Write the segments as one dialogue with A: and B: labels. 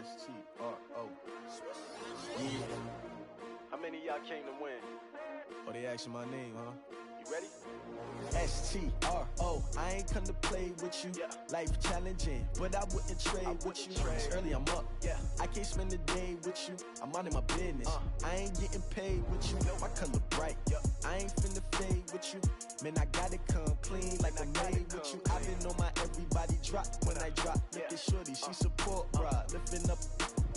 A: S-T-R-O. Yeah.
B: How many of y'all came to win?
A: Oh, they asking my name, huh?
B: You ready?
A: S-T-R-O. I ain't come to play with you.
B: Yeah.
A: Life challenging, but I wouldn't trade with you. It's early, I'm up.
B: Yeah.
A: I can't spend the day with you. I'm minding my business. I ain't getting paid with you. My color bright. I ain't finna fade with you. Man, I gotta come clean like I'm made with you. I've been on my everybody drop when I drop. Look at shorty, she support ride. Lifting up,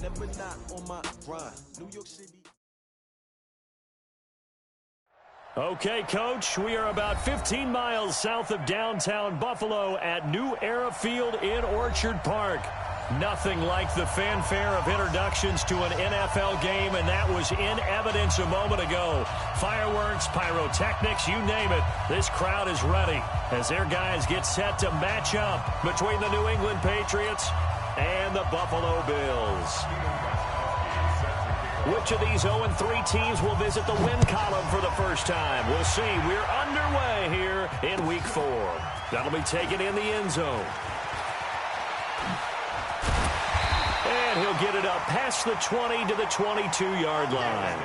A: never not on my grind. New York City.
C: Okay, Coach, we are about 15 miles south of downtown Buffalo at New Era Field in Orchard Park. Nothing like the fanfare of introductions to an NFL game, and that was in evidence a moment ago. Fireworks, pyrotechnics, you name it. This crowd is ready as their guys get set to match up between the New England Patriots and the Buffalo Bills. Which of these 0-3 teams will visit the win column for the first time? We'll see. We're underway here in Week 4. That'll be taken in the end zone. And he'll get it up past the 20 to the 22-yard line.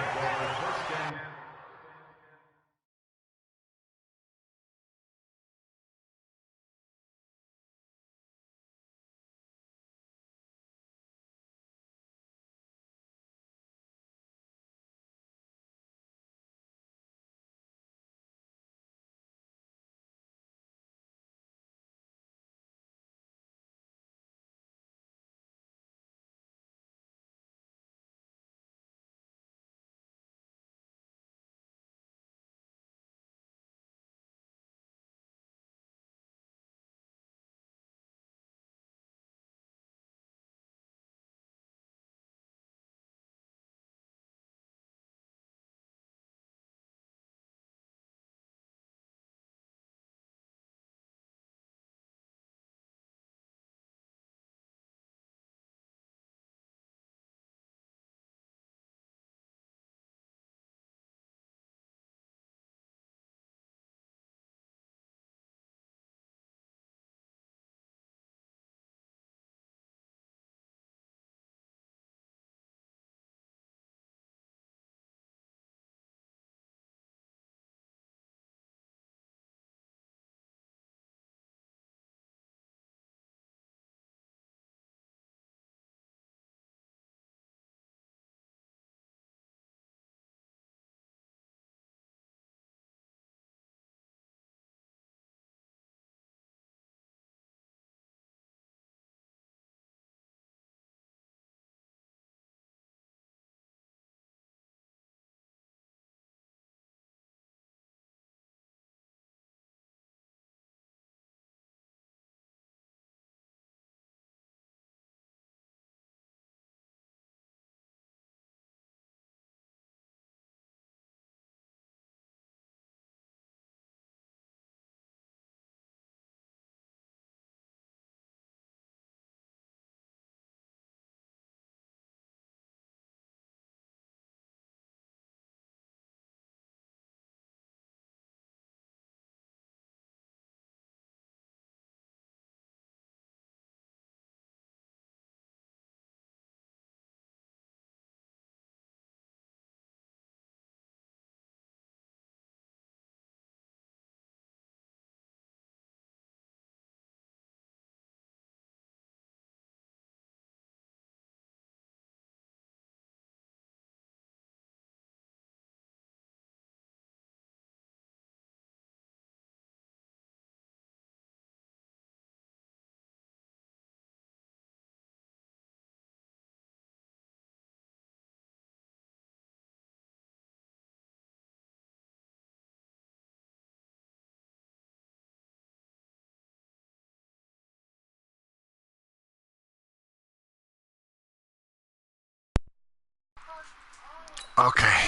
D: Okay.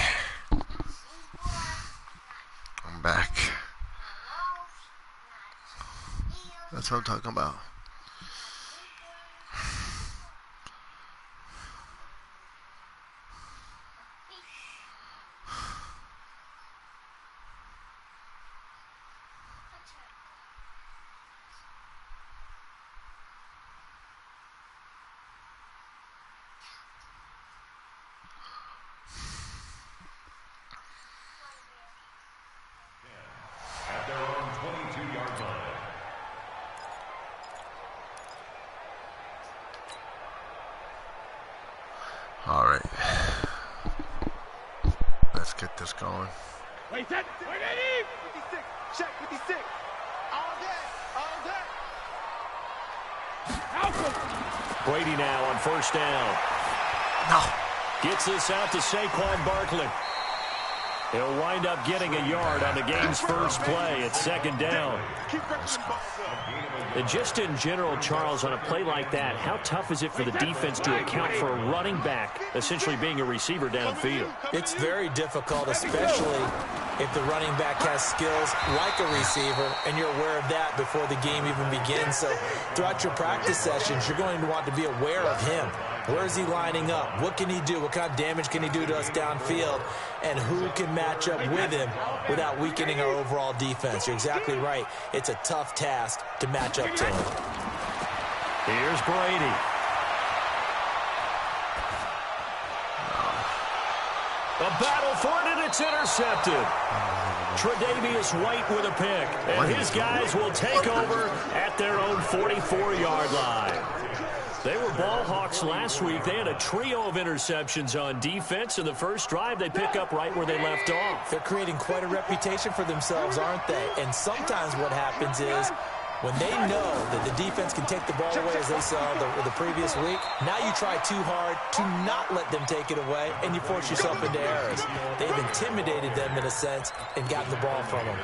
D: I'm back. That's what I'm talking about. All right. Let's get this going.
E: Wait, set. Wait, 56. Check 56. All day.
C: Brady now on first down.
D: No.
C: Gets this out to Saquon Barkley. He'll wind up getting a yard on the game's first play at second down. And just in general, Charles, on a play like that, how tough is it for the defense to account for a running back essentially being a receiver downfield?
F: It's very difficult, especially if the running back has skills like a receiver, and you're aware of that before the game even begins. So throughout your practice sessions, you're going to want to be aware of him. Where is he lining up? What can he do? What kind of damage can he do to us downfield? And who can match up with him without weakening our overall defense? You're exactly right. It's a tough task to match up to him.
C: Here's Brady. A battle for it, and it's intercepted. Tre'Davious White with a pick. And his guys will take over at their own 44-yard line. They were ball hawks last week. They had a trio of interceptions on defense. In the first drive, they pick up right where they left off.
F: They're creating quite a reputation for themselves, aren't they? And sometimes what happens is when they know that the defense can take the ball away, as they saw the previous week, now you try too hard to not let them take it away, and you force yourself into errors. They've intimidated them in a sense and gotten the ball from them.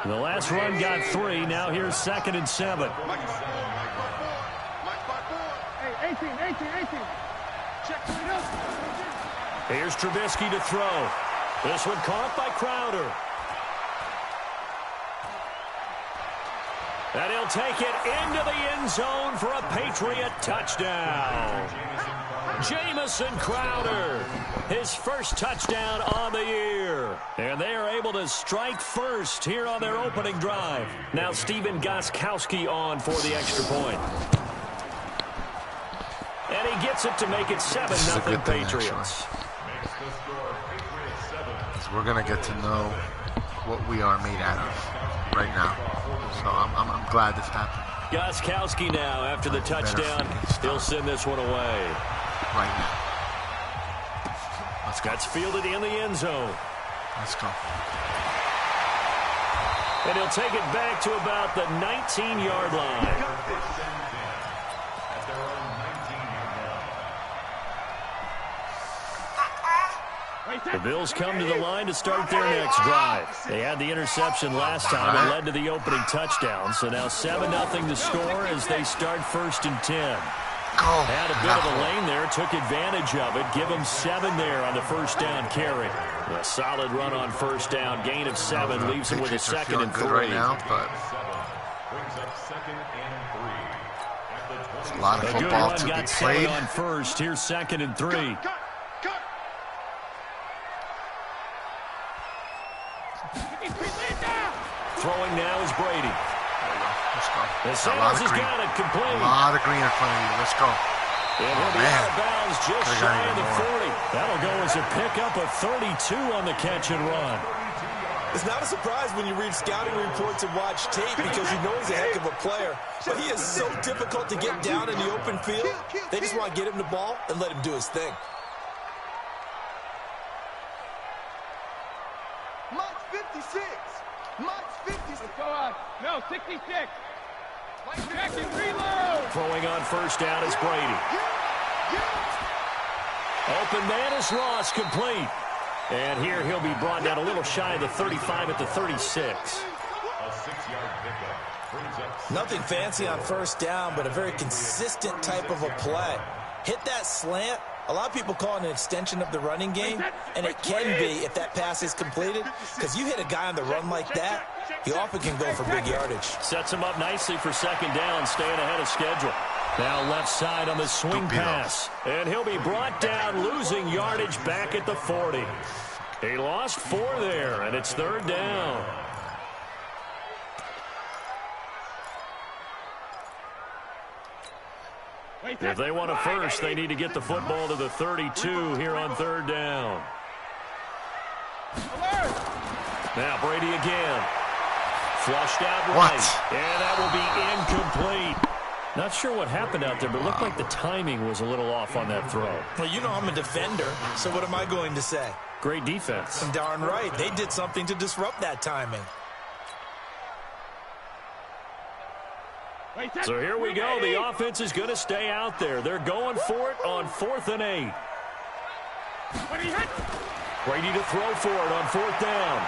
C: The last run got 3. Now here's 2nd and 7.
E: Hey, 18. Check it up.
C: Here's Trubisky to throw. This one caught by Crowder. And he'll take it into the end zone for a Patriot touchdown. Jamison Crowder, his first touchdown on the year. And they are able to strike first here on their opening drive. Now Stephen Gostkowski on for the extra point. And he gets it to make it 7-0 Patriots.
D: We're going to get to know what we are made out of right now. So I'm glad this happened.
C: Gostkowski now, after the touchdown, he'll send this one away.
D: Right now. Let's go.
C: That's fielded in the end zone.
D: Let's go.
C: And he'll take it back to about the 19-yard line. The Bills come to the line to start their next drive. They had the interception last time and led to the opening touchdown. So now 7-0 to score as they start 1st and 10. Had a bit of a lane there, took advantage of it. Give them 7 there on the first down carry. A solid run on first down. Gain of 7 leaves them with a 2nd and 3.
D: Right now, but there's a lot of football to be played.
C: On first. Here's 2nd and 3. Throwing now is Brady.
D: Let's go.
C: And Sanders has got it complete.
D: A lot of green in front of you. Let's go.
C: And he'll be out of bounds just shy of the 40. That'll go as a pickup of 32 on the catch and run.
F: It's not a surprise when you read scouting reports and watch tape because you know he's a heck of a player. But he is so difficult to get down in the open field. They just want to get him the ball and let him do his thing.
E: Mike's 56. Mike's 56. Let's go on. No, 66. Mike's back and reload.
C: Throwing on first down is Brady. Open man is Ross, complete. And here he'll be brought down a little shy of the 35 at the 36.
F: Nothing fancy on first down, but a very consistent type of a play. Hit that slant. A lot of people call it an extension of the running game, and it can be if that pass is completed, because you hit a guy on the run like that, he often can go for big yardage.
C: Sets him up nicely for 2nd down, staying ahead of schedule. Now left side on the swing pass, and he'll be brought down, losing yardage back at the 40. He lost 4 there, and it's 3rd down. If they want a first, they need to get the football to the 32 here on 3rd down. Now Brady again. Flushed out right. And that will be incomplete. Not sure what happened out there, but it looked like the timing was a little off on that throw.
F: Well, you know I'm a defender, so what am I going to say?
C: Great defense.
F: Darn right. They did something to disrupt that timing.
C: So here we go. The offense is going to stay out there. They're going for it on 4th and 8. Brady to throw for it on 4th down.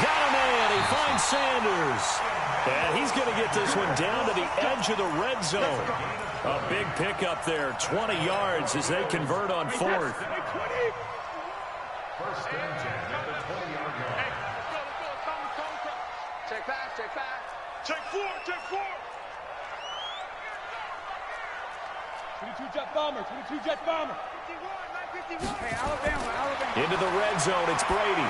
C: Got a man. He finds Sanders. And he's going to get this one down to the edge of the red zone. A big pickup there. 20 yards as they convert on 4th.
E: First and 10 at the 20-yard line.
G: Check back, check back.
E: Check 4, check 4. 22 jet bomber, 22 jet bomber. 51, 951. Hey, Alabama.
C: Into the red zone, it's Brady.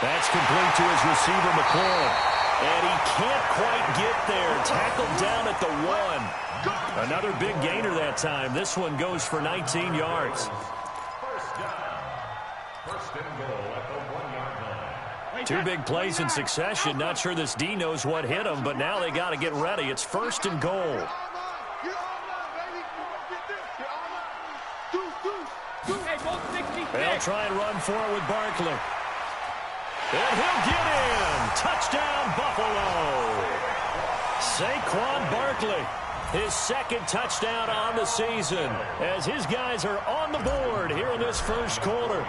C: That's complete to his receiver, McLaurin. And he can't quite get there. Tackled down at the 1. Another big gainer that time. This one goes for 19 yards.
E: First down. First and goal at the 1-yard line.
C: 2 big plays in succession. Not sure this D knows what hit him, but now they got to get ready. It's 1st and goal. They'll try and run for it with Barkley. And he'll get in. Touchdown, Buffalo. Saquon Barkley, his 2nd touchdown on the season, as his guys are on the board here in this first quarter.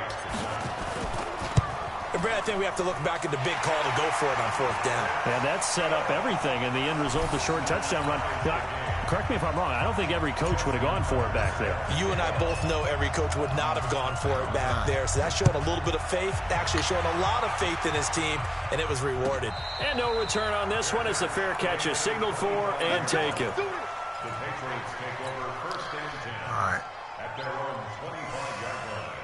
F: Brad, I think we have to look back at the big call to go for it on 4th down.
C: And that set up everything in the end result, the short touchdown run. Now, correct me if I'm wrong, I don't think every coach would have gone for it back there.
F: You and I both know every coach would not have gone for it back there. So that's showing a little bit of faith, actually showing a lot of faith in his team, and it was rewarded.
C: And no return on this one as the fair catch is signaled for and taken.
E: The Patriots take over first and 10
D: All right.
E: at their own 25-yard line.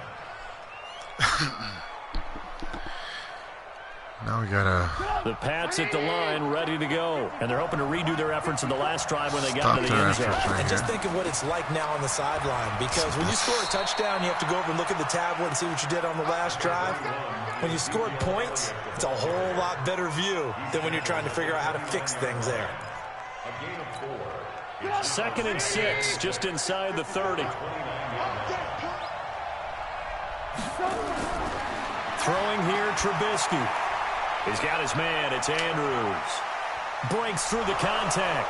D: Now we got
C: The Pats at the line, ready to go. And they're hoping to redo their efforts in the last drive when they got to the end zone.
F: And just think of what it's like now on the sideline. Because when you score a touchdown, you have to go over and look at the tablet and see what you did on the last drive. When you scored points, it's a whole lot better view than when you're trying to figure out how to fix things there.
E: A gain of 4.
C: 2nd and 6, just inside the 30. Throwing here, Trubisky. He's got his man. It's Andrews. Breaks through the contact.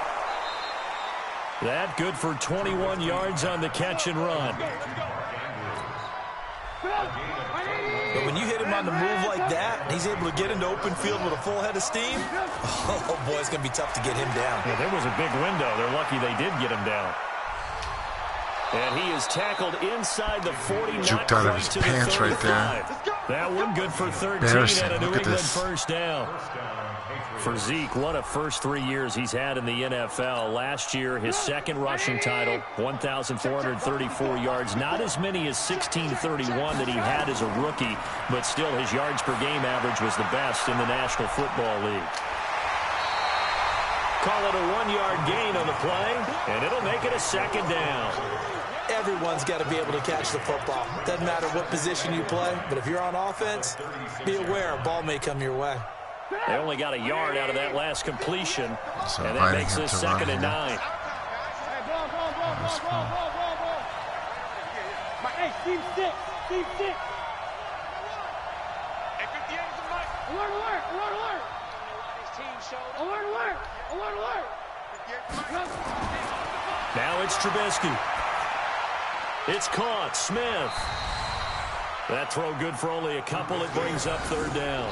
C: That good for 21 yards on the catch and run.
F: But when you hit him on the move like that, and he's able to get into open field with a full head of steam, oh boy, it's going to be tough to get him down.
C: Yeah, there was a big window. They're lucky they did get him down. And he is tackled inside the 40,
D: juked out of his pants right there.
C: That one good for 13 and a New England first down. For Zeke, what a first 3 years he's had in the NFL. Last year, his 2nd rushing title, 1,434 yards. Not as many as 1,631 that he had as a rookie, but still his yards per game average was the best in the National Football League. Call it a 1-yard gain on the play, and it'll make it a 2nd down.
F: Everyone's got to be able to catch the football. Doesn't matter what position you play, but if you're on offense, be aware a ball may come your way.
C: They only got a yard out of that last completion, and that makes this 2nd and 9.
E: Hey, team 6, team 6. Hey, 58 is the mic. Alert, alert, alert, alert. Alert, alert, alert, alert.
C: Now it's Trubisky. It's caught. Smith. That throw good for only a couple. It brings up 3rd down.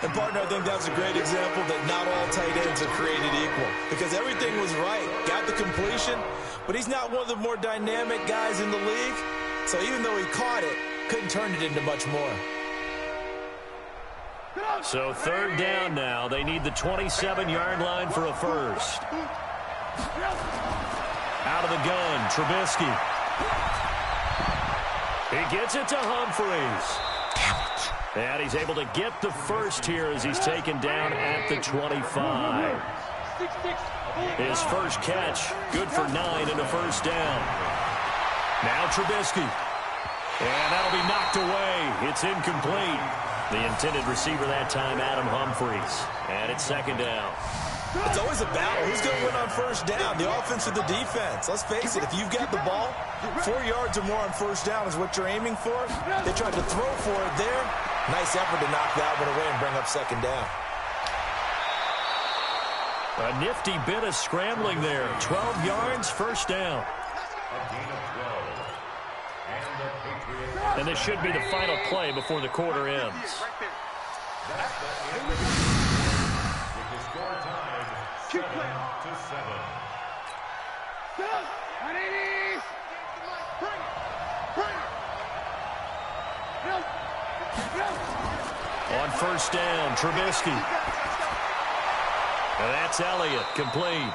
F: And, partner, I think that's a great example that not all tight ends are created equal. Because everything was right. Got the completion, but he's not one of the more dynamic guys in the league. So even though he caught it, couldn't turn it into much more.
C: So 3rd down now. They need the 27-yard line for a first. Out of the gun, Trubisky. He gets it to Humphreys. And he's able to get the first here as he's taken down at the 25. His first catch, good for 9 and a first down. Now Trubisky. And that'll be knocked away. It's incomplete. The intended receiver that time, Adam Humphreys. And it's 2nd down.
F: It's always a battle. Who's going to win on first down, the offense or the defense? Let's face it, if you've got the ball, 4 yards or more on first down is what you're aiming for. They tried to throw for it there. Nice effort to knock that one away and bring up second down.
C: A nifty bit of scrambling there. 12 yards, first down. And this should be the final play before the quarter ends. On first down, Trubisky. And that's Elliott, complete.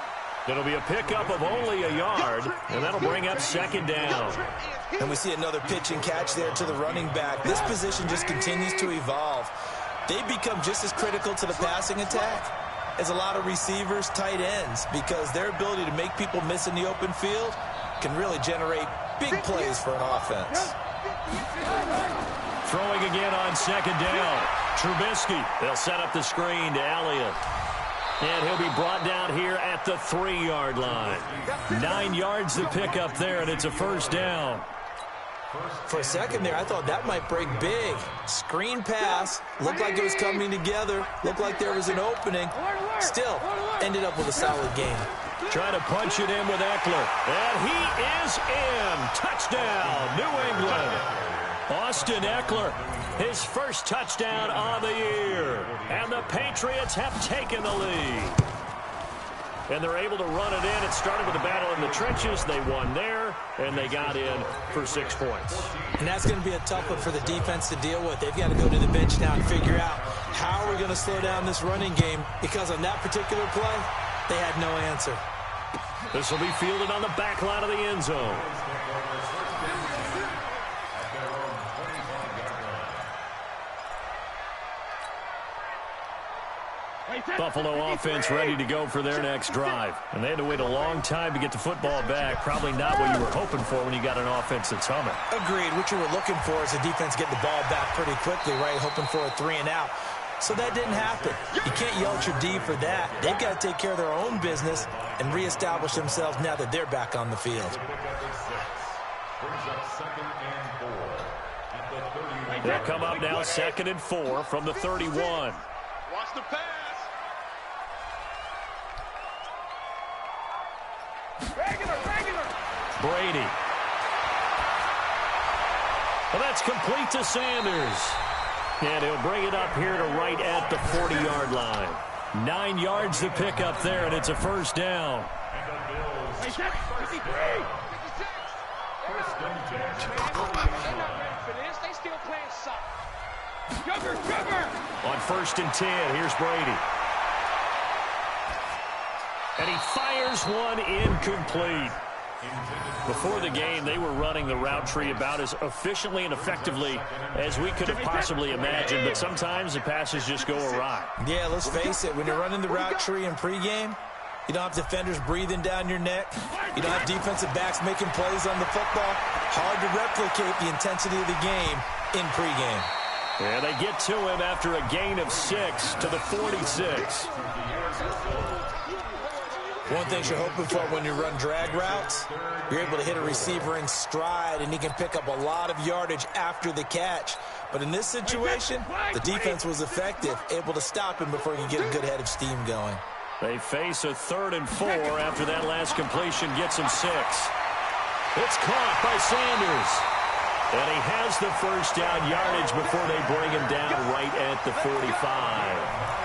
C: It'll be a pickup of only a yard, and that'll bring up second down.
F: And we see another pitch and catch there to the running back. This position just continues to evolve. They become just as critical to the passing attack as a lot of receivers, tight ends, because their ability to make people miss in the open field can really generate big plays for an offense.
C: Throwing again on second down. Trubisky. They'll set up the screen to Elliott. And he'll be brought down here at the 3-yard line. 9 yards to pick up there, and it's a first down.
F: For a second there, I thought that might break big. Screen pass. Looked like it was coming together. Looked like there was an opening. Still, ended up with a solid game.
C: Trying to punch it in with Eckler. And he is in. Touchdown, New England. Austin Eckler, his first touchdown on the year. And the Patriots have taken the lead. And they're able to run it in. It started with a battle in the trenches. They won there, and they got in for 6 points.
F: And that's going to be a tough one for the defense to deal with. They've got to go to the bench now and figure out how are we going to slow down this running game, because on that particular play, they had no answer.
C: This will be fielded on the back line of the end zone. Buffalo offense ready to go for their next drive. And they had to wait a long time to get the football back. Probably not what you were hoping for when you got an offense that's humming.
F: Agreed. What you were looking for is the defense getting the ball back pretty quickly, right? Hoping for a 3 and out. So that didn't happen. You can't yell at your D for that. They've got to take care of their own business and reestablish themselves now that they're back on the field.
C: They'll come up now 2nd and 4 from the 31.
E: Watch the pass. Regular.
C: Brady. Well, that's complete to Sanders. And he'll bring it up here to right at the 40-yard line. 9 yards to pick up there, and it's a first down. On 1st and 10, here's Brady. And he fires one incomplete. Before the game, they were running the route tree about as efficiently and effectively as we could have possibly imagined, but sometimes the passes just go awry.
F: Yeah, let's face it, when you're running the route tree in pregame, you don't have defenders breathing down your neck. You don't have defensive backs making plays on the football. Hard to replicate the intensity of the game in pregame.
C: And they get to him after a gain of 6 to the 46.
F: One thing you're hoping for when you run drag routes, you're able to hit a receiver in stride, and he can pick up a lot of yardage after the catch. But in this situation, the defense was effective, able to stop him before he could get a good head of steam going.
C: They face a 3rd and 4 after that last completion gets him 6. It's caught by Sanders. And he has the first down yardage before they bring him down right at the 45.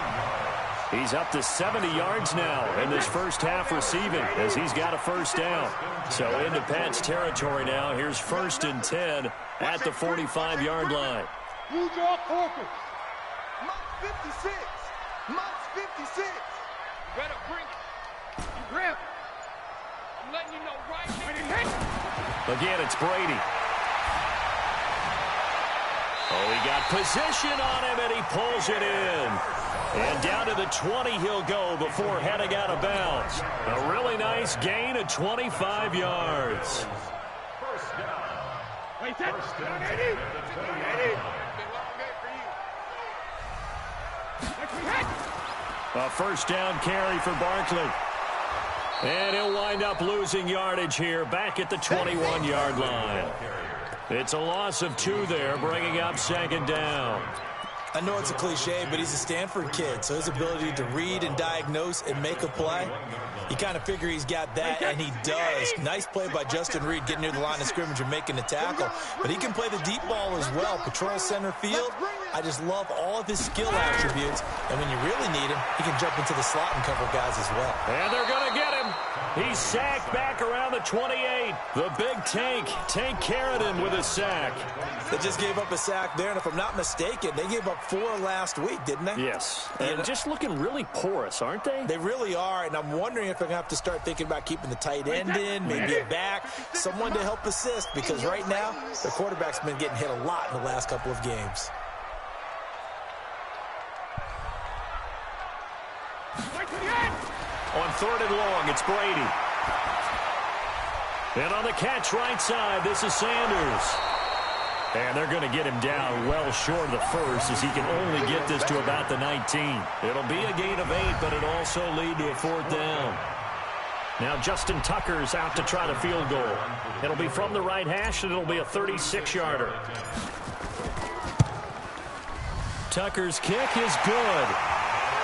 C: He's up to 70 yards now in this first half receiving as he's got a first down. So into Pat's territory now. Here's 1st and 10 at the 45-yard line.
E: You draw focus.
A: Mike 56. Mike's 56.
E: You better bring it. You grab it. I'm letting you know right now.
C: Again, it's Brady. Oh, he got position on him, and he pulls it in. And down to the 20 he'll go before heading out of bounds. A really nice gain of 25 yards.
E: Wait, that.
C: A first down carry for Barkley. And he'll wind up losing yardage here back at the 21-yard line. It's a loss of 2 there, bringing up second down.
F: I know it's a cliche, but he's a Stanford kid, so his ability to read and diagnose and make a play, you kind of figure he's got that, and he does. Nice play by Justin Reed getting near the line of scrimmage and making the tackle. But he can play the deep ball as well. Patrol center field. I just love all of his skill attributes. And when you really need him, he can jump into the slot and cover guys as well.
C: And they're going to get him. He's sacked back around the 28. The big Tank Carradine with a sack.
F: They just gave up a sack there, and if I'm not mistaken, they gave up 4 last week, didn't they?
C: Yes. And just looking really porous, aren't they?
F: They really are, and I'm wondering if they're going to have to start thinking about keeping the tight end in, maybe a back, someone to help assist, because right now, the quarterback's been getting hit a lot in the last couple of games.
C: On 3rd and long, it's Brady. And on the catch right side, this is Sanders. And they're going to get him down well short of the first, as he can only get this to about the 19. It'll be a gain of 8, but it'll also lead to a 4th down. Now Justin Tucker's out to try the field goal. It'll be from the right hash, and it'll be a 36-yarder. Tucker's kick is good.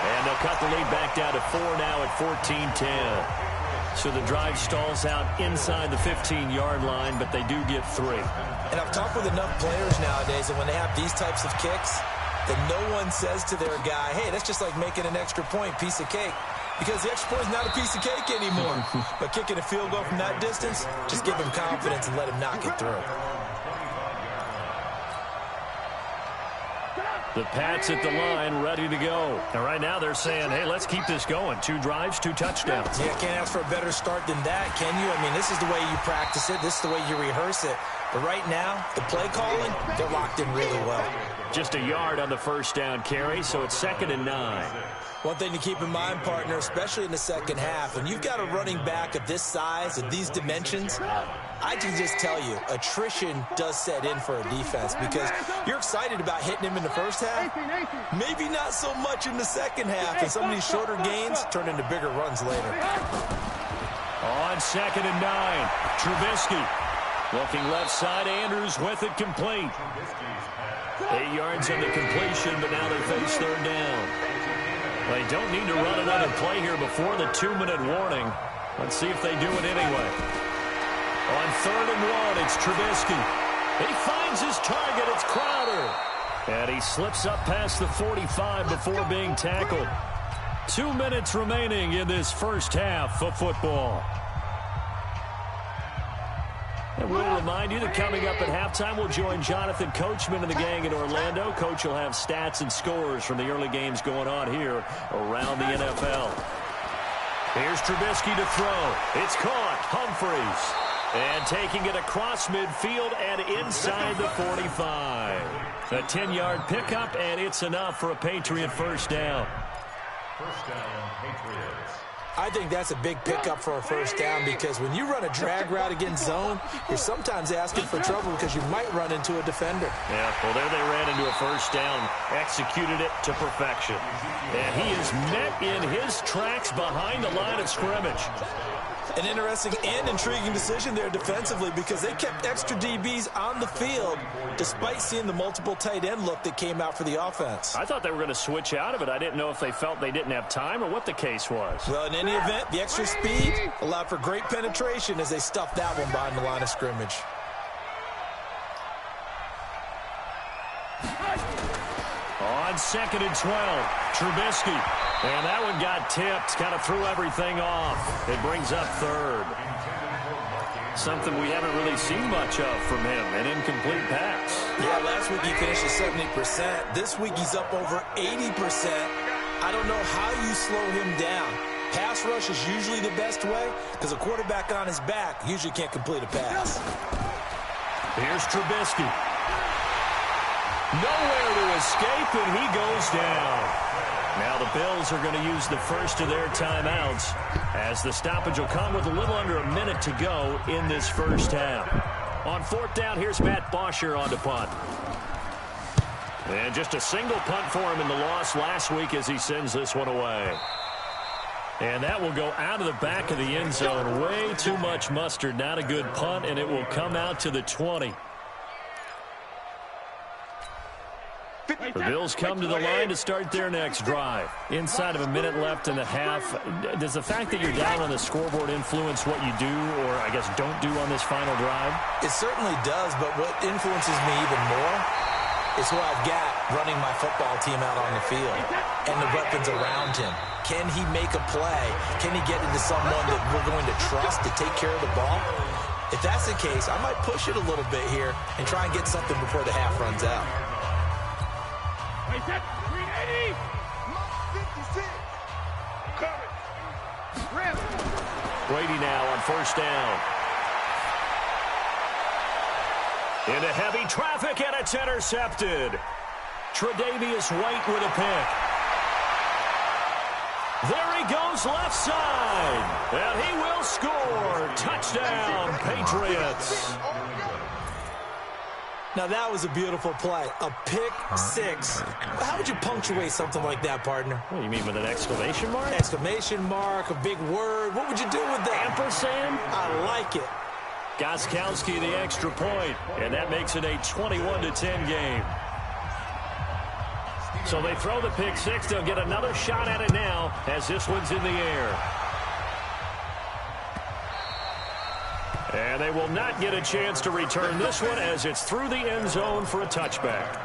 C: And they'll cut the lead back down to 4 now at 14-10. So the drive stalls out inside the 15-yard line, but they do get 3.
F: And I've talked with enough players nowadays, and when they have these types of kicks, that no one says to their guy, hey, that's just like making an extra point, piece of cake. Because the extra point is not a piece of cake anymore. But kicking a field goal from that distance, just give him confidence and let him knock it through.
C: The Pats at the line, ready to go. And right now they're saying, hey, let's keep this going. 2 drives, 2 touchdowns.
F: Yeah, can't ask for a better start than that, can you? I mean, this is the way you practice it. This is the way you rehearse it. But right now, the play calling, they're locked in really well.
C: Just a yard on the first down carry, so it's 2nd and 9.
F: One thing to keep in mind, partner, especially in the second half, when you've got a running back of this size, of these dimensions, I can just tell you, attrition does set in for a defense because you're excited about hitting him in the first half, maybe not so much in the second half, and some of these shorter gains turn into bigger runs later.
C: On 2nd and 9, Trubisky. Looking left side, Andrews with it complete. 8 yards on the completion, but now they face 3rd down. They don't need to run another play here before the 2-minute warning. Let's see if they do it anyway. On 3rd and 1, it's Trubisky. He finds his target. It's Crowder. And he slips up past the 45 before being tackled. 2 minutes remaining in this first half of football. And we'll remind you that coming up at halftime, we'll join Jonathan Coachman and the gang in Orlando. Coach will have stats and scores from the early games going on here around the NFL. Here's Trubisky to throw. It's caught. Humphreys. And taking it across midfield and inside the 45. A 10-yard pickup, and it's enough for a Patriot first down.
G: First down, Patriots.
F: I think that's a big pickup for a first down because when you run a drag route against zone, you're sometimes asking for trouble because you might run into a defender.
C: Yeah, well, there they ran into a first down, executed it to perfection. And he is met in his tracks behind the line of scrimmage.
F: An interesting and intriguing decision there defensively because they kept extra DBs on the field despite seeing the multiple tight end look that came out for the offense.
C: I thought they were going to switch out of it. I didn't know if they felt they didn't have time or what the case was.
F: Well, in any event, the extra speed allowed for great penetration as they stuffed that one behind the line of scrimmage.
C: On 2nd and 12, Trubisky. And that one got tipped, kind of threw everything off. It brings up 3rd. Something we haven't really seen much of from him, an incomplete pass.
F: Yeah, last week he finished at 70%. This week he's up over 80%. I don't know how you slow him down. Pass rush is usually the best way because a quarterback on his back usually can't complete a pass.
C: Here's Trubisky. Nowhere to escape, and he goes down. Now the Bills are going to use the first of their timeouts as the stoppage will come with a little under a minute to go in this first half. On 4th down, here's Matt Bosher on to punt. And just a single punt for him in the loss last week as he sends this one away. And that will go out of the back of the end zone. Way too much mustard. Not a good punt, and it will come out to the 20. The Bills come to the line to start their next drive. Inside of a minute left in the half, does the fact that you're down on the scoreboard influence what you do, or I guess don't do on this final drive?
F: It certainly does, but what influences me even more is who I've got running my football team out on the field and the weapons around him. Can he make a play? Can he get into someone that we're going to trust to take care of the ball? If that's the case, I might push it a little bit here and try and get something before the half runs out.
E: 380. 56. Cover. Rim.
C: Brady now on first down. Into heavy traffic, and it's intercepted. Tre'Davious White with a pick. There he goes left side. And he will score. Touchdown, Patriots.
F: Now, that was a beautiful play. A pick six. How would you punctuate something like that, partner?
C: What do you mean, with an exclamation mark?
F: Exclamation mark, a big word. What would you do with that?
C: Ampersand?
F: I like it.
C: Gostkowski the extra point, and that makes it a 21-10 game. So they throw the pick six. They'll get another shot at it now as this one's in the air. And they will not get a chance to return this one as it's through the end zone for a touchback.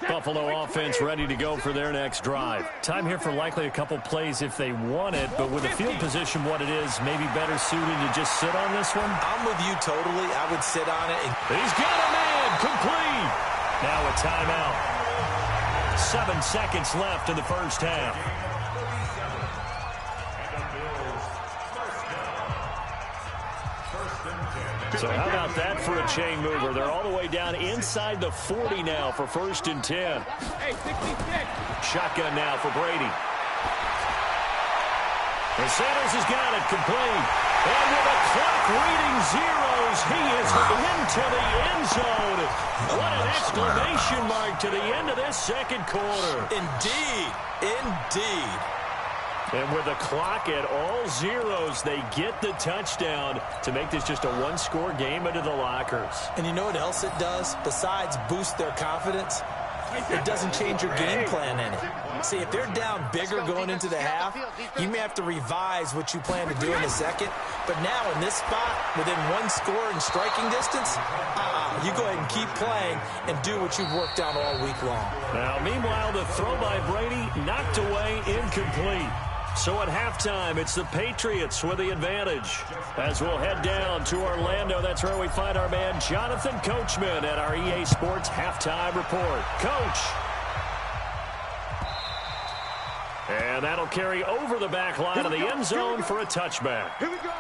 C: Buffalo offense ready to go for their next drive. Time here for likely a couple plays if they want it, but with the field position what it is, maybe better suited to just sit on this one?
F: I'm with you totally. I would sit on it.
C: He's got a man, complete. Now a timeout. 7 seconds left in the first half. So how about that for a chain mover? They're all the way down inside the 40 now for 1st and 10.
E: Hey, 66.
C: Shotgun now for Brady. And Sanders has got it complete. And with a clock reading zeros, he is into the end zone. What an exclamation mark to the end of this second quarter.
F: Indeed. Indeed.
C: And with the clock at all zeros, they get the touchdown to make this just a one-score game into the lockers.
F: And you know what else it does? Besides boost their confidence, it doesn't change your game plan any. See, if they're down bigger going into the half, you may have to revise what you plan to do in a second. But now in this spot, within one score and striking distance, you go ahead and keep playing and do what you've worked on all week long.
C: Now, meanwhile, the throw by Brady knocked away, incomplete. So at halftime, it's the Patriots with the advantage. As we'll head down to Orlando, that's where we find our man Jonathan Coachman at our EA Sports Halftime Report. Coach. And that'll carry over the back line of the end zone for a touchback.
E: Here we go.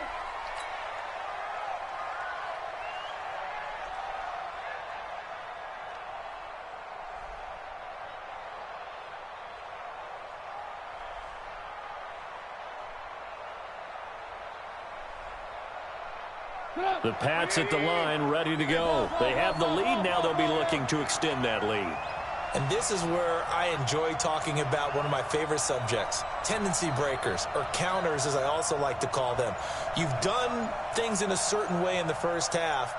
C: The Pats at the line, ready to go. They have the lead now. They'll be looking to extend that lead.
F: And this is where I enjoy talking about one of my favorite subjects, tendency breakers, or counters as I also like to call them. You've done things in a certain way in the first half,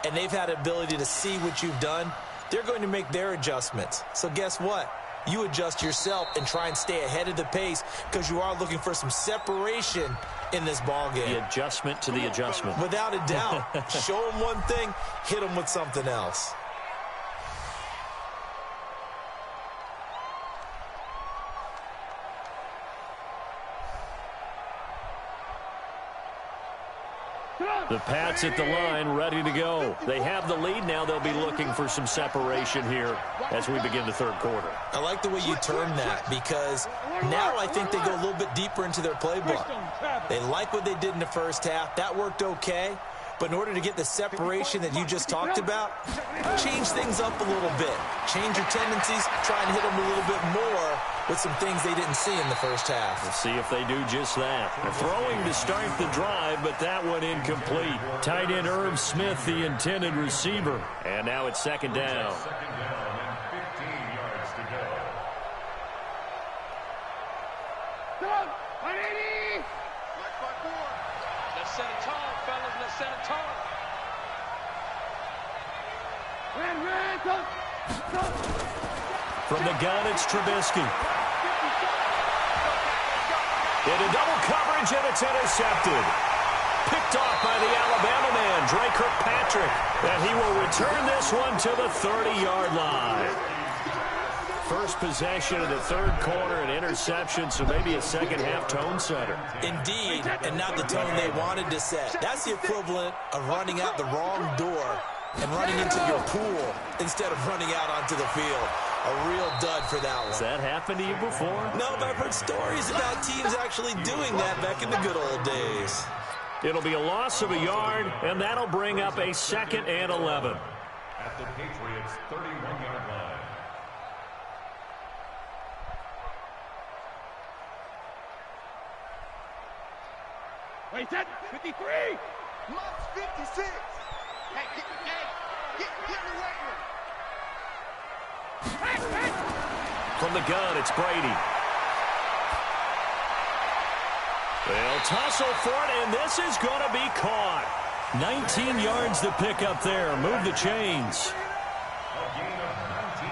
F: and they've had the ability to see what you've done. They're going to make their adjustments. So guess what? You adjust yourself and try and stay ahead of the pace because you are looking for some separation in this ball game.
C: The adjustment to the adjustment.
F: Without a doubt. Show them one thing, hit them with something else.
C: The Pats at the line, ready to go. They have the lead now. They'll be looking for some separation here as we begin the third quarter.
F: I like the way you term that because now I think they go a little bit deeper into their playbook. They like what they did in the first half. That worked okay. But in order to get the separation that you just talked about, change things up a little bit. Change your tendencies, try and hit them a little bit more with some things they didn't see in the first half.
C: We'll see if they do just that. Throwing to start the drive, but that one incomplete. Tight end Irv Smith, the intended receiver. And now it's second down.
G: Second down and 15 yards to go.
E: Doug, 180!
H: Let's set it tall, fellas. Let's set it tall.
C: From the gun, it's Trubisky. Into double coverage, and it's intercepted. Picked off by the Alabama man, Dre Kirkpatrick. And he will return this one to the 30-yard line. First possession of the third quarter, an interception, so maybe a second-half tone setter.
F: Indeed, and not the tone they wanted to set. That's the equivalent of running out the wrong door and running into your pool instead of running out onto the field. A real dud for that one.
C: Has that happened to you before?
F: No, but I've heard stories about teams actually doing that back in the good old days.
C: It'll be a loss of a yard, and that'll bring up a 2nd and 11.
G: At the Patriots' 31-yard line.
E: Wait, set, 53!
B: Mike's 56. Hey, get in the weight room.
C: From the gun, it's Brady. They'll tussle for it, and this is going to be caught. 19 yards to pick up there. Move the chains.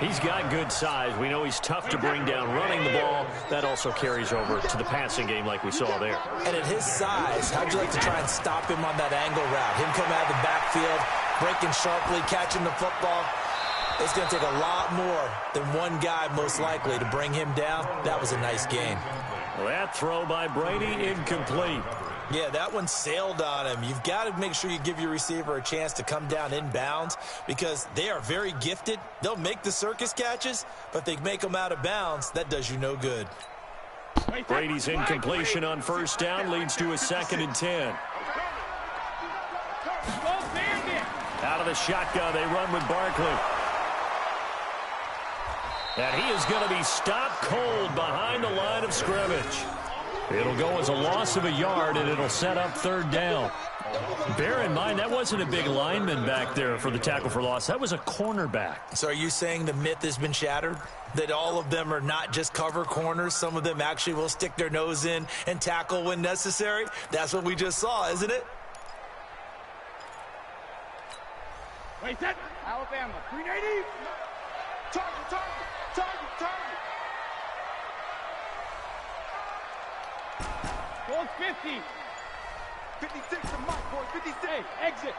C: He's got good size. We know he's tough to bring down running the ball. That also carries over to the passing game like we saw there.
F: And at his size, how'd you like to try and stop him on that angle route? Him coming out of the backfield, breaking sharply, catching the football. It's going to take a lot more than one guy, most likely, to bring him down. That was a nice game.
C: Well, that throw by Brady, incomplete.
F: Yeah, that one sailed on him. You've got to make sure you give your receiver a chance to come down inbounds because they are very gifted. They'll make the circus catches, but if they make them out of bounds, that does you no good.
C: Brady's incompletion on first down leads to a 2nd and 10. Out of the shotgun, they run with Barkley. And he is going to be stopped cold behind the line of scrimmage. It'll go as a loss of a yard, and it'll set up 3rd down. Bear in mind, that wasn't a big lineman back there for the tackle for loss. That was a cornerback.
F: So are you saying the myth has been shattered? That all of them are not just cover corners? Some of them actually will stick their nose in and tackle when necessary? That's what we just saw, isn't it?
E: Wait, set, Alabama, 380!
B: Target.
E: 50. 56 to Mike, boy, 56. Hey, exit.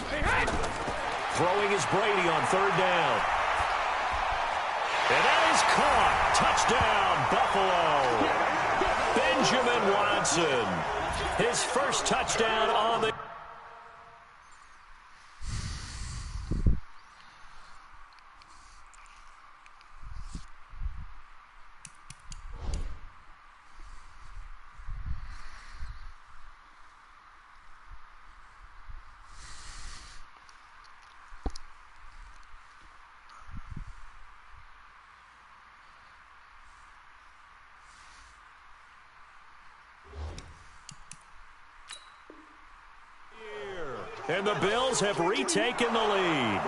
E: Hey.
C: Throwing is Brady on 3rd down. And that is caught. Touchdown, Buffalo. Benjamin Watson. His first touchdown on the... And the Bills have retaken the lead.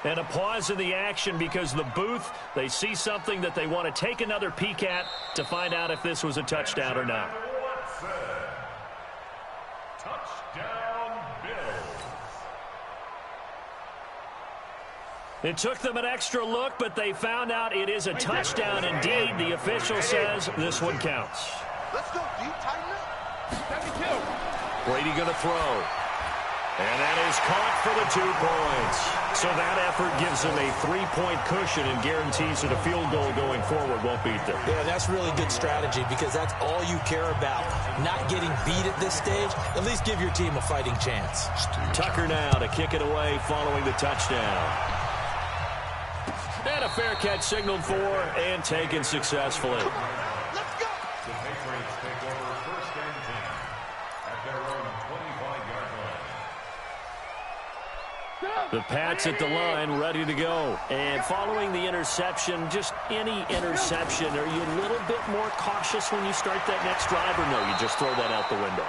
C: And a pause in the action because the booth, they see something that they want to take another peek at to find out if this was a touchdown or not.
G: Touchdown, Bills.
C: It took them an extra look, but they found out it is a touchdown indeed. The official says this one counts.
B: Let's go deep, tighten up.
E: 72.
C: Brady going to throw. And that is caught for the 2 points. So that effort gives them a 3-point cushion and guarantees that a field goal going forward won't beat them.
F: Yeah, that's really good strategy because that's all you care about. Not getting beat at this stage. At least give your team a fighting chance.
C: Tucker now to kick it away following the touchdown. And a fair catch signaled for and taken successfully.
B: Let's go.
G: The Patriots take over 1st and 10 at their own 25-yard
C: The Pats at the line, ready to go. And following the interception, just any interception, are you a little bit more cautious when you start that next drive, or no, you just throw that out the window?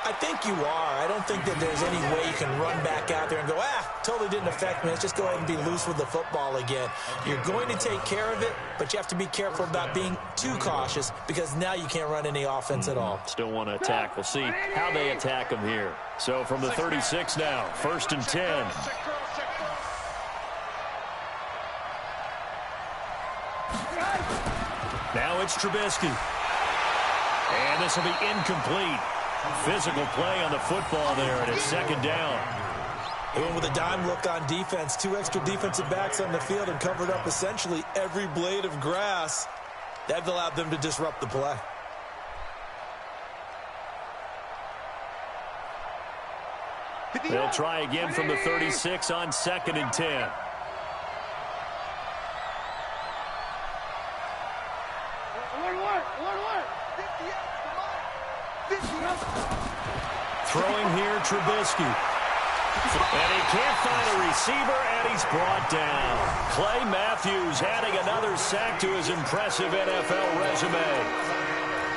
F: I think you are. I don't think that there's any way you can run back out there and go, totally didn't affect me. Let's just go ahead and be loose with the football again. You're going to take care of it, but you have to be careful about being too cautious because now you can't run any offense at all.
C: Still want to attack. We'll see how they attack them here. So from the 36 now, 1st and 10. Now it's Trubisky. And this will be incomplete. Physical play on the football there, and it's 2nd down.
F: They went with a dime look on defense. 2 extra defensive backs on the field and covered up essentially every blade of grass. That allowed them to disrupt the play.
C: They'll try again from the 36 on 2nd and 10. Throwing here, Trubisky. And he can't find a receiver, and he's brought down. Clay Matthews adding another sack to his impressive NFL resume.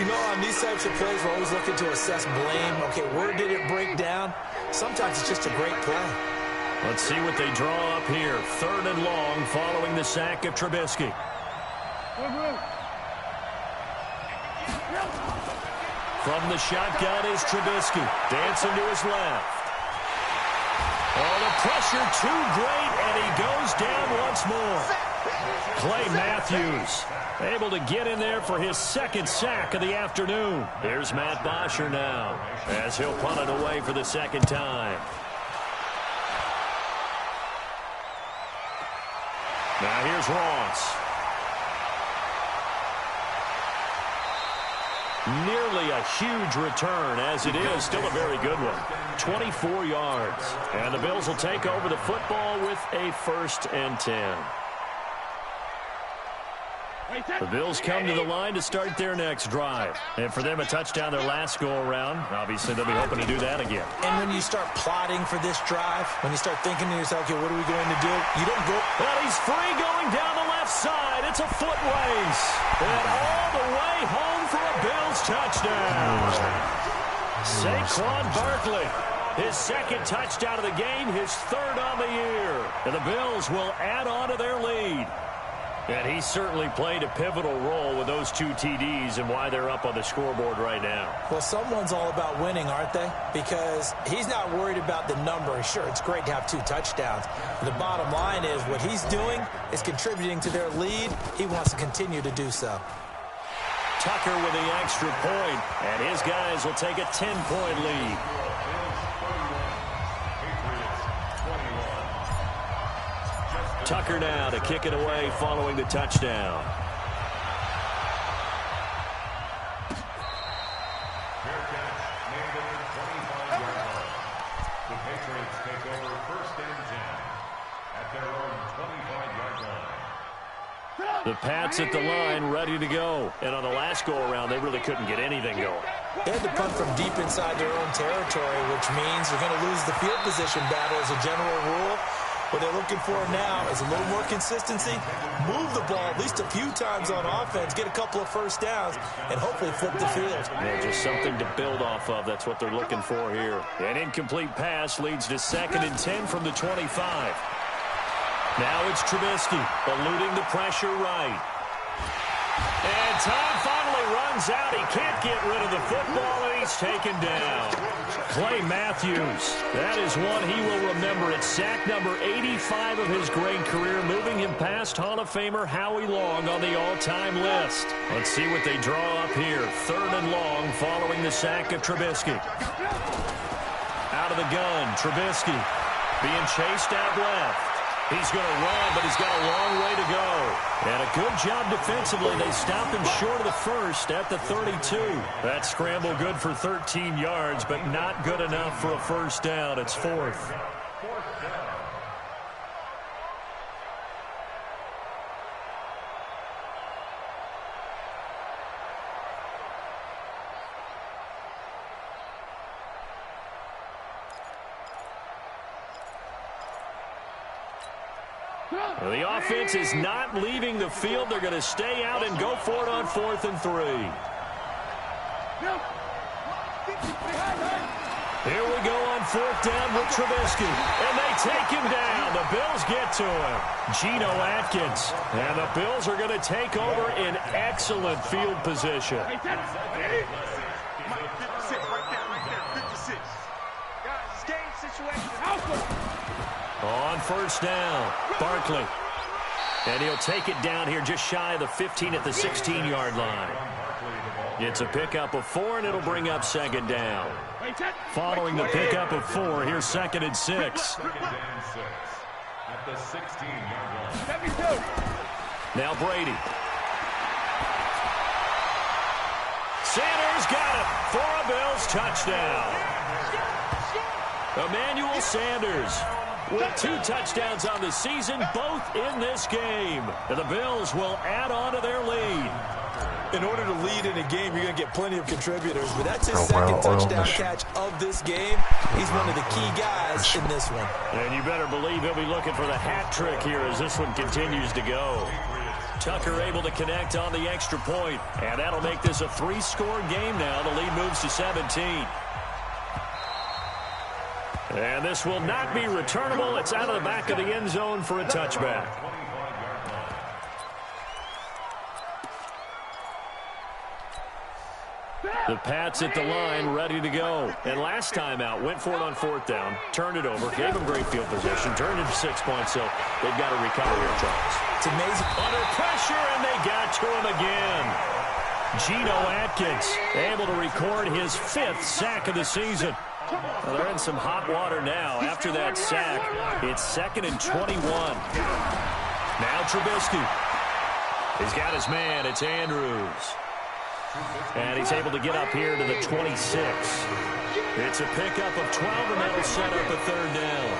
F: You know, on these types of plays, we're always looking to assess blame. Okay, where did it break down? Sometimes it's just a great play.
C: Let's see what they draw up here. 3rd and long following the sack of Trubisky. From the shotgun is Trubisky. Dancing to his left. Oh, the pressure too great, and he goes down once more. Clay Matthews able to get in there for his 2nd sack of the afternoon. Here's Matt Bosher now as he'll punt it away for the 2nd time. Now here's Ross. Nearly a huge return, as it is still a very good one. 24 yards. And the Bills will take over the football with a 1st and 10. The Bills come to the line to start their next drive. And for them, a touchdown their last go-around. Obviously, they'll be hoping to do that again.
F: And when you start plotting for this drive, when you start thinking to yourself, okay, what are we going to do? You don't go.
C: Well, he's free going down the left side. It's a foot race. And all the way home for a Bills touchdown. Saquon Barkley. His 2nd touchdown of the game, his 3rd on the year. And the Bills will add on to their lead. And he certainly played a pivotal role with those 2 TDs and why they're up on the scoreboard right now.
F: Well, someone's all about winning, aren't they? Because he's not worried about the number. Sure, it's great to have 2 touchdowns. But the bottom line is what he's doing is contributing to their lead. He wants to continue to do so.
C: Tucker with the extra point, and his guys will take a 10-point lead. Tucker now to kick it away following the touchdown.
G: The Patriots take over 1st and 10 at their own 25-yard line.
C: The Pats at the line, ready to go. And on the last go-around, they really couldn't get anything going.
F: They had to punt from deep inside their own territory, which means they're going to lose the field position battle as a general rule. What they're looking for now is a little more consistency, move the ball at least a few times on offense, get a couple of 1st downs, and hopefully flip the field.
C: Yeah, just something to build off of. That's what they're looking for here. An incomplete pass leads to 2nd and 10 from the 25. Now it's Trubisky, eluding the pressure right. And time finally runs out. He can't get rid of the football, and he's taken down. Clay Matthews, that is one he will remember. It's sack number 85 of his great career, moving him past Hall of Famer Howie Long on the all-time list. Let's see what they draw up here. 3rd and long following the sack of Trubisky. Out of the gun, Trubisky being chased out left. He's going to run, but he's got a long way to go. And a good job defensively. They stopped him short of the 1st at the 32. That scramble good for 13 yards, but not good enough for a 1st down. It's 4th. The offense is not leaving the field. They're going to stay out and go for it on 4th and 3. Here we go on 4th down with Trubisky. And they take him down. The Bills get to him. Geno Atkins. And the Bills are going to take over in excellent field position.
B: Right there, 56. Guys, it's game situation.
C: On 1st down, Barkley. And he'll take it down here just shy of the 15 at the 16-yard line. It's a pickup of 4, and it'll bring up 2nd down. Following the pickup of 4, here's 2nd and 6.
G: At the 16-yard line.
C: Now Brady. Sanders got it for a Bills touchdown. Emmanuel Sanders with 2 touchdowns on the season, both in this game. And the Bills will add on to their lead.
F: In order to lead in a game, you're going to get plenty of contributors, but that's his second touchdown catch of this game. He's one of the key guys in this one.
C: And you better believe he'll be looking for the hat trick here as this one continues to go. Tucker able to connect on the extra point, and that'll make this a 3-score game now. The lead moves to 17. And this will not be returnable. It's out of the back of the end zone for a touchback. The Pats at the line, ready to go. And last time out, went for it on 4th down, turned it over, gave them great field position, turned it to 6 points, so they've got to recover here, Charles.
F: It's amazing.
C: Under pressure, and they got to him again. Geno Atkins able to record his 5th sack of the season. Well, they're in some hot water now. After that sack, it's 2nd and 21. Now Trubisky. He's got his man. It's Andrews. And he's able to get up here to the 26. It's a pickup of 12, and that'll set up a 3rd down.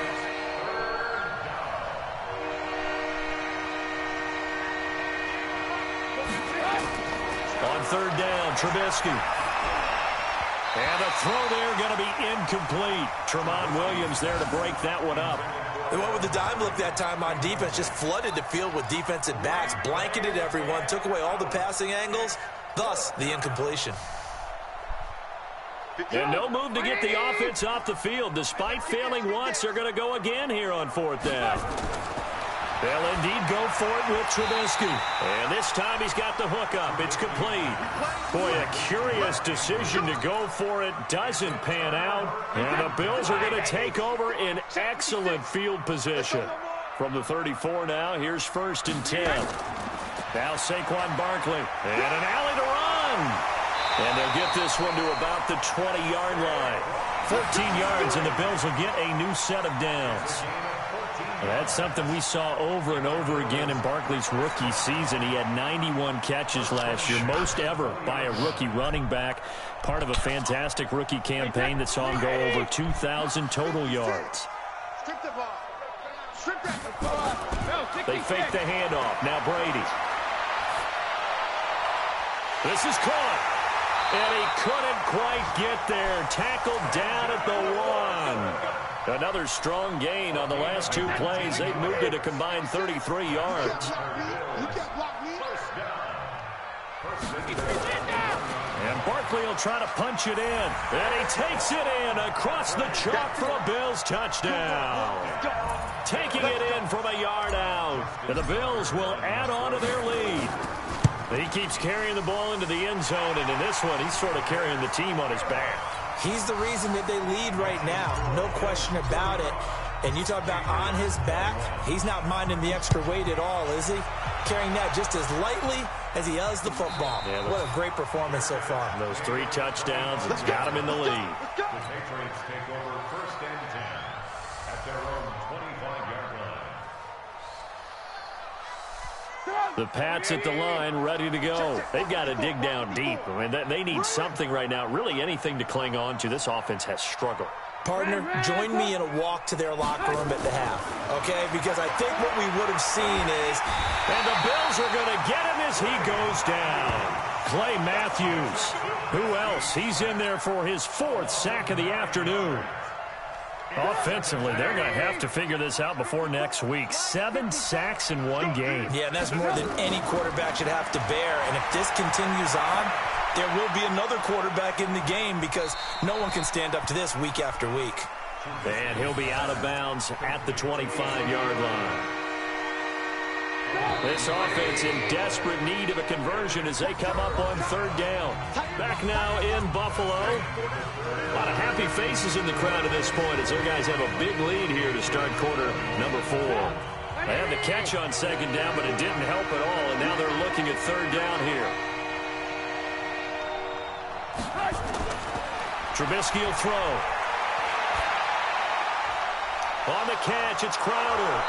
C: On 3rd down, Trubisky. And the throw there going to be incomplete. Tramon Williams there to break that one up.
F: They went with the dime look that time on defense, just flooded the field with defensive backs, blanketed everyone, took away all the passing angles, thus the incompletion.
C: And no move to get the offense off the field. Despite failing once, they're going to go again here on 4th down. They'll indeed go for it with Trubisky. And this time he's got the hook up. It's complete. Boy, a curious decision to go for it. Doesn't pan out. And the Bills are going to take over in excellent field position. From the 34 now, here's 1st and 10. Now Saquon Barkley. And an alley to run. And they'll get this one to about the 20-yard line. 14 yards, and the Bills will get a new set of downs. That's something we saw over and over again in Barkley's rookie season. He had 91 catches last year, most ever by a rookie running back. Part of a fantastic rookie campaign that saw him go over 2,000 total yards. They fake the handoff. Now Brady. This is caught. And he couldn't quite get there. Tackled down at the 1. Another strong gain on the last 2 plays. They've moved it a combined 33 yards. And Barkley will try to punch it in. And he takes it in across the chalk for a Bills touchdown. Taking it in from a yard out. And the Bills will add on to their lead. He keeps carrying the ball into the end zone, and in this one, he's sort of carrying the team on his back.
F: He's the reason that they lead right now, no question about it. And you talk about on his back, he's not minding the extra weight at all, is he? Carrying that just as lightly as he does the football. Yeah, what a great performance so far.
C: Those 3 touchdowns, it's got him in the lead.
G: The Patriots take over 1st and 10 at their own 25-yard line.
C: The Pats at the line, ready to go. They've got to dig down deep. I mean, they need something right now, really anything to cling on to. This offense has struggled.
F: Partner, join me in a walk to their locker room at the half, okay? Because I think what we would have seen is...
C: And the Bills are going to get him as he goes down. Clay Matthews. Who else? He's in there for his 4th sack of the afternoon. Offensively, they're going to have to figure this out before next week. 7 sacks in one game.
F: Yeah, and that's more than any quarterback should have to bear. And if this continues on, there will be another quarterback in the game because no one can stand up to this week after week.
C: And he'll be out of bounds at the 25-yard line. This offense in desperate need of a conversion as they come up on 3rd down. Back now in Buffalo. A lot of happy faces in the crowd at this point as their guys have a big lead here to start quarter number 4. They had the catch on 2nd down, but it didn't help at all, and now they're looking at 3rd down here. Trubisky will throw. On the catch, it's Crowder.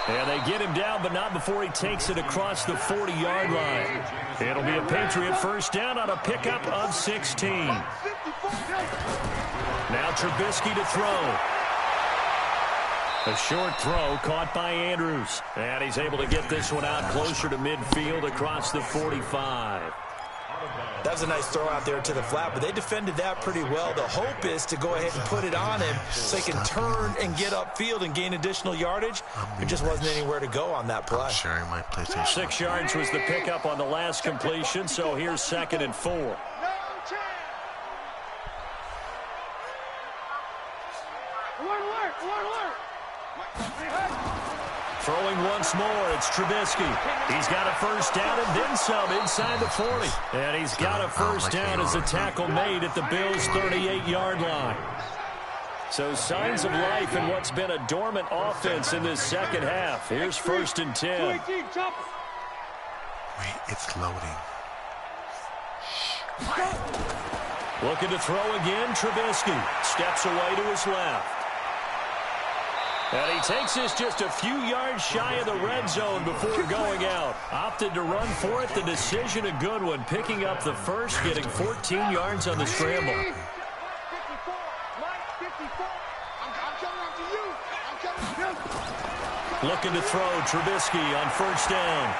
C: And they get him down, but not before he takes it across the 40-yard line. It'll be a Patriot 1st down on a pickup of 16. Now Trubisky to throw. A short throw caught by Andrews. And he's able to get this one out closer to midfield across the 45.
F: That was a nice throw out there to the flat, but they defended that pretty well. The hope is to go ahead and put it on him so he can turn and get upfield and gain additional yardage. There just wasn't anywhere to go on that play.
D: Sharing my PlayStation.
C: 6 yards was the pickup on the last completion, so here's 2nd and 4. Throwing once more, it's Trubisky. He's got a 1st down and then some inside the 40. And he's got a 1st down as a tackle made at the Bills' 38-yard line. So signs of life in what's been a dormant offense in this 2nd half. Here's 1st and 10.
D: Wait, it's loading.
C: Looking to throw again, Trubisky. Steps away to his left. And he takes this just a few yards shy of the red zone before going out. Opted to run for it. The decision a good one. Picking up the 1st, getting 14 yards on the scramble. Looking to throw, Trubisky on 1st down.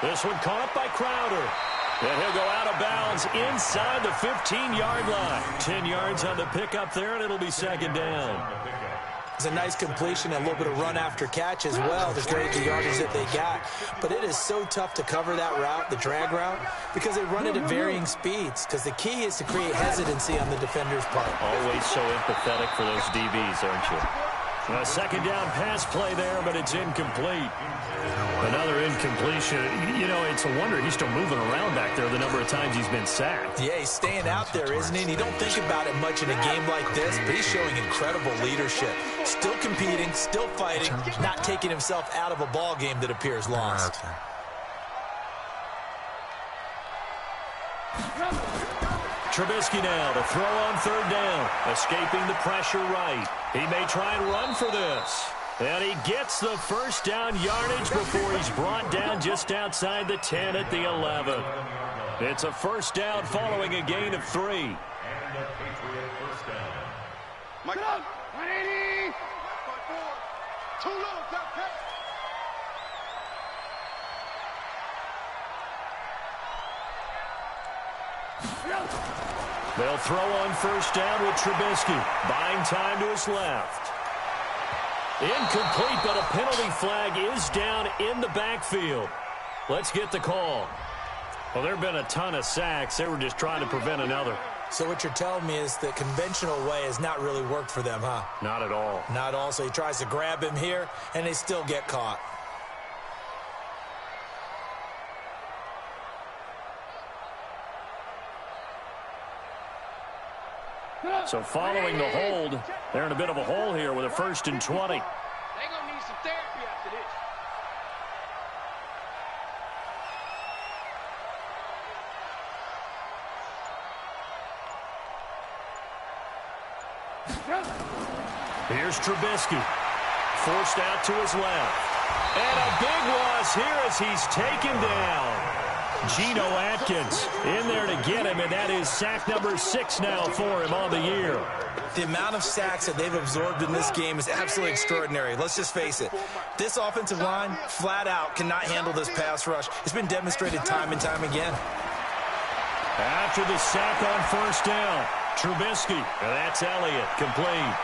C: This one caught by Crowder. And he'll go out of bounds inside the 15-yard line. 10 yards on the pickup there, and it'll be 2nd down.
F: It's a nice completion and a little bit of run after catch as well to create the yardage that they got. But it is so tough to cover that route, the drag route, because they run it at varying speeds. Because the key is to create hesitancy on the defender's part.
C: Always so empathetic for those DBs, aren't you? A 2nd down pass play there, but it's incomplete. Another incompletion. You know, it's a wonder he's still moving around back there the number of times he's been sacked.
F: Yeah, he's staying out there, isn't he? And you don't think about it much in a game like this, but he's showing incredible leadership. Still competing, still fighting, not taking himself out of a ball game that appears lost.
C: Trubisky now to throw on 3rd down. Escaping the pressure right. He may try and run for this. And he gets the 1st down yardage before he's brought down just outside the 10 at the 11. It's a 1st down following a gain of 3.
G: And a Patriot 1st down.
B: Mike, 180. 2 low, top pick.
C: They'll throw on 1st down with Trubisky. Buying time to his left. Incomplete, but a penalty flag is down in the backfield. Let's get the call. Well, there have been a ton of sacks. They were just trying to prevent another.
F: So what you're telling me is the conventional way has not really worked for them, huh?
C: Not at all.
F: Not all. So he tries to grab him here, and they still get caught.
C: So following the hold, they're in a bit of a hole here with a 1st and 20.
H: They're going to need some therapy after this.
C: Here's Trubisky. Forced out to his left. And a big loss here as he's taken down. Geno Atkins in there to get him, and that is sack number 6 now for him on the year.
F: The amount of sacks that they've absorbed in this game is absolutely extraordinary. Let's just face it. This offensive line, flat out, cannot handle this pass rush. It's been demonstrated time and time again.
C: After the sack on 1st down, Trubisky, and that's Elliott, complete.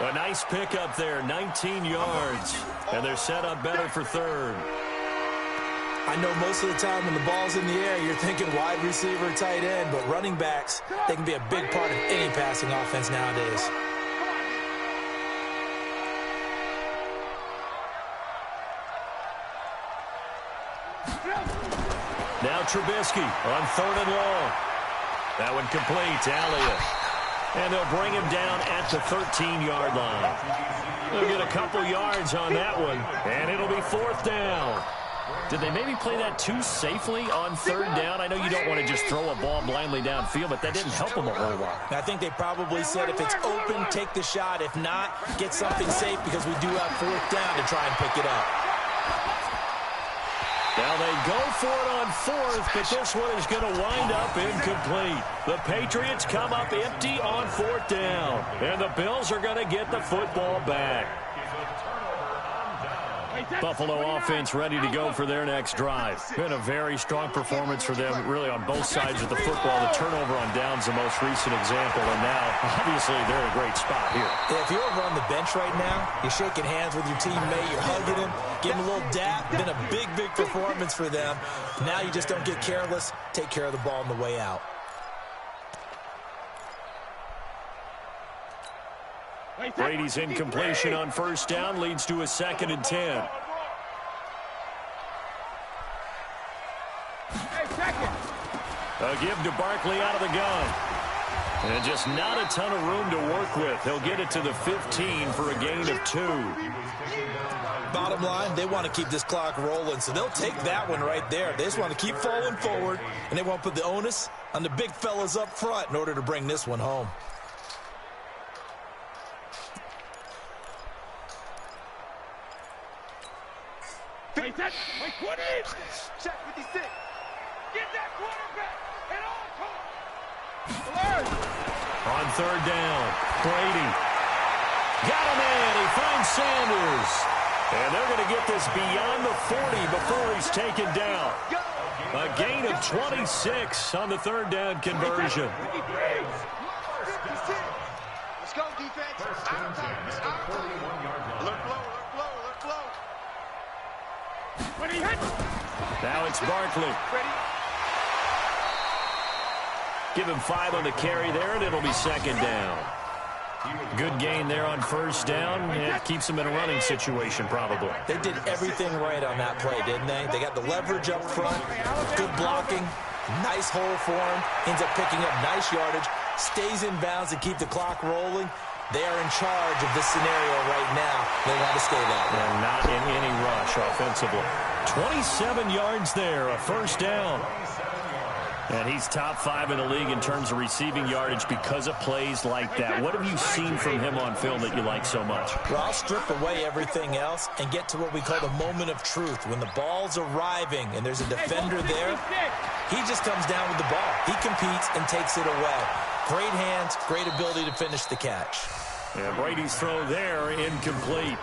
C: A nice pickup there, 19 yards. And they're set up better for third.
F: I know most of the time when the ball's in the air, you're thinking wide receiver, tight end, but running backs, they can be a big part of any passing offense nowadays.
C: Now Trubisky on 3rd and long. That one complete to Elliott. And they'll bring him down at the 13-yard line. They'll get a couple yards on that one, and it'll be 4th down. Did they maybe play that too safely on 3rd down? I know you don't want to just throw a ball blindly downfield, but that didn't help them a whole lot.
F: I think they probably said if it's open, take the shot. If not, get something safe because we do have 4th down to try and pick it up.
C: Now they go for it on 4th, but this one is going to wind up incomplete. The Patriots come up empty on 4th down, and the Bills are going to get the football back. Buffalo offense ready to go for their next drive. Been a very strong performance for them, really on both sides of the football. The turnover on downs the most recent example, and now, obviously, they're in a great spot here.
F: Yeah, if you're over on the bench right now, you're shaking hands with your teammate, you're hugging him, giving him a little dap. Been a big, big performance for them. Now you just don't get careless. Take care of the ball on the way out.
C: Brady's incompletion on 1st down leads to a 2nd and 10. A give to Barkley out of the gun. And just not a ton of room to work with. He'll get it to the 15 for a gain of 2.
F: Bottom line, they want to keep this clock rolling, so they'll take that one right there. They just want to keep falling forward, and they won't put the onus on the big fellas up front in order to bring this one home.
E: Wait, what is this? Check 56. Get that quarterback at all costs.
C: On 3rd down, Brady. Got him in. He finds Sanders. And they're going to get this beyond the 40 before he's taken down. A gain of 26 on the 3rd down conversion.
B: Let's go, defense. Out of time. Alert blow, alert blow, alert blow.
C: Now it's Barkley. Give him 5 on the carry there, and it'll be 2nd down. Good gain there on 1st down. It keeps them in a running situation, probably.
F: They did everything right on that play, didn't they? They got the leverage up front, good blocking, nice hole for him, ends up picking up nice yardage, stays in bounds to keep the clock rolling. They are in charge of this scenario right now. They want to stay that way.
C: And not in any rush offensively. 27 yards there, a 1st down. And he's top 5 in the league in terms of receiving yardage because of plays like that. What have you seen from him on film that you like so much?
F: Well, I'll strip away everything else and get to what we call the moment of truth. When the ball's arriving and there's a defender there, he just comes down with the ball. He competes and takes it away. Great hands, great ability to finish the catch.
C: Yeah, Brady's throw there, incomplete.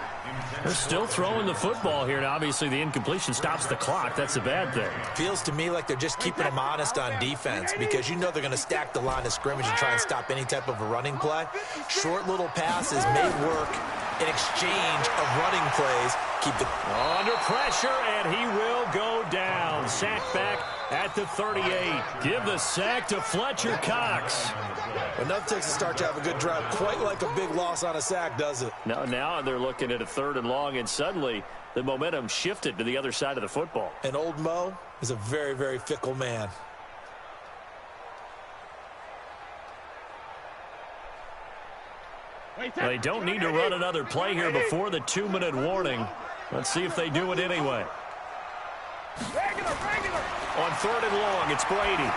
C: They're still throwing the football here, and obviously the incompletion stops the clock. That's a bad thing.
F: Feels to me like they're just keeping them honest on defense because you know they're going to stack the line of scrimmage and try and stop any type of a running play. Short little passes may work in exchange of running plays. Keep the
C: under pressure, and he will go down. Sack back at the 38. Give the sack to Fletcher Cox.
F: Enough takes to start to have a good drive. Quite like a big loss on a sack, does it?
C: Now they're looking at a 3rd and long, and suddenly the momentum shifted to the other side of the football.
F: And old Mo is a very, very fickle man.
C: They don't need to run another play here before the 2-minute warning. Let's see if they do it anyway. On 3rd and long, it's Brady.